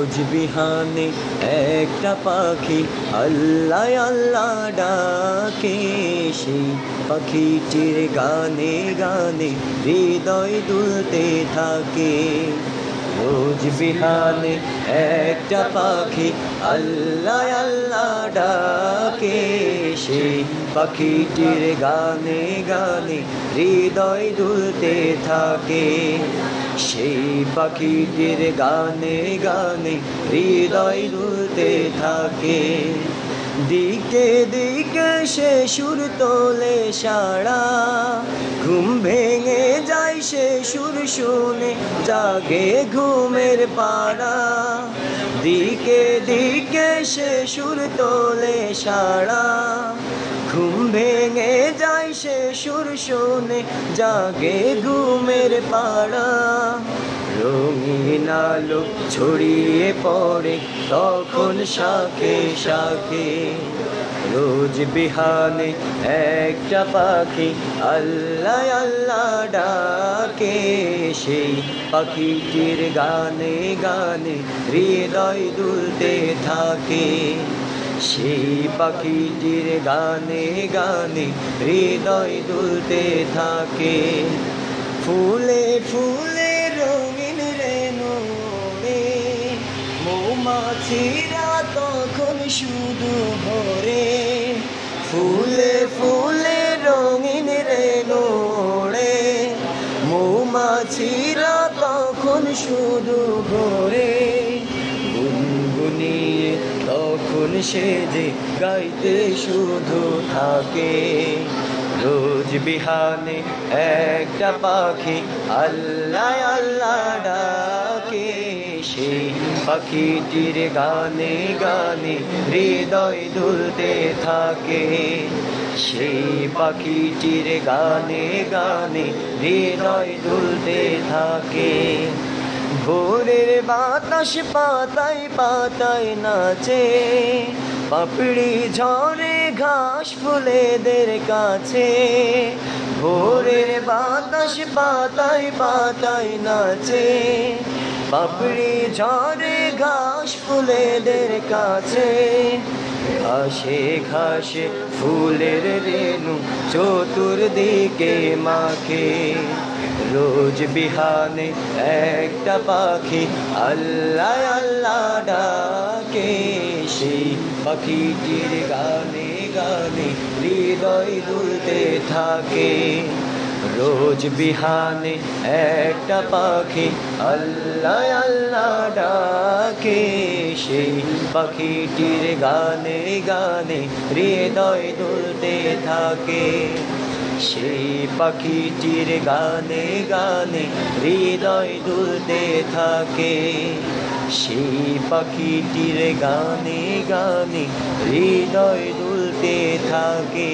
রোজ বিহানে একটা পাখি আল্লাহ আল্লাহ ডাকে, সেই পাখিটির গানে গানে হৃদয় দুলতে থাকে। রোজ বিহানে একটা পাখি আল্লাহ আল্লাহ ডাকে, সেই পাখিটির গানে গানে হৃদয় দুলতে থাকে। সেই পাখিটির গানে গানে হৃদয় দুলতে থাকে। দিকে দিকে সে সুর তোলে সারা, ঘুম ভেঙে যায় সে সুর শুনে জাগে ঘুমের পাড়া। দিকে দিকে সে সুর তোলে সারা, ঘুম ভেঙে যায় সে সুর শুনে জাগে ঘুমের পাড়া। রঙিন আলো ছড়িয়ে পড়ে তখন শাখে শাখে। রোজ বিহানে একটা পাখি আল্লাহ আল্লাহ ডাকে, সেই পাখিটির গানে গানে হৃদয় দুলতে থাকে। সেই পাখিটির গানে গানে হৃদয় দুলতে থাকে। ফুলে ফুলে রঙিন রেণু ওড়ে, মৌমাছিরা তখন শুধু ভরে। ফুলে ফুলে রঙিন রেণু ওড়ে, মৌমাছিরা তখন শুধু ভরে। গুনগুনিয়ে তখন সে যে গাইতে শুধু থাকে। রোজ বিহানে একটা পাখি আল্লাহ আল্লাহ ডাকে, সেই পাখিটির গানে গানে হৃদয় দুলতে থাকে। সেই পাখিটির গানে গানে হৃদয় দুলতে থাকে। ভোরের বাতাস পাতায় পাতায় নাচে, পাপড়ি ঝরে ঘাস ফুলেদের কাছে। ভোরের বাতাস পাতায় পাতায় নাচে, পাপড়ি ঝরে ঘাস ফুলেদের কাছে। ঘাসে ঘাসে ফুলের রেণু চতুর্দিকে মাখে। রোজ বিহানে একটা পাখি আল্লাহ আল্লাহ ডাকে, সেই পাখিটির গানে গানে হৃদয় দুলতে থাকে। রোজ বিহানে একটা পাখি আল্লাহ আল্লাহ ডাকে, সেই পাখিটির গানে গানে হৃদয় দুলতে থাকে। সেই পাখিটির গানে গানে হৃদয় দুলতে থাকে। সেই পাখিটির গানে গানে হৃদয় দুলতে থাকে।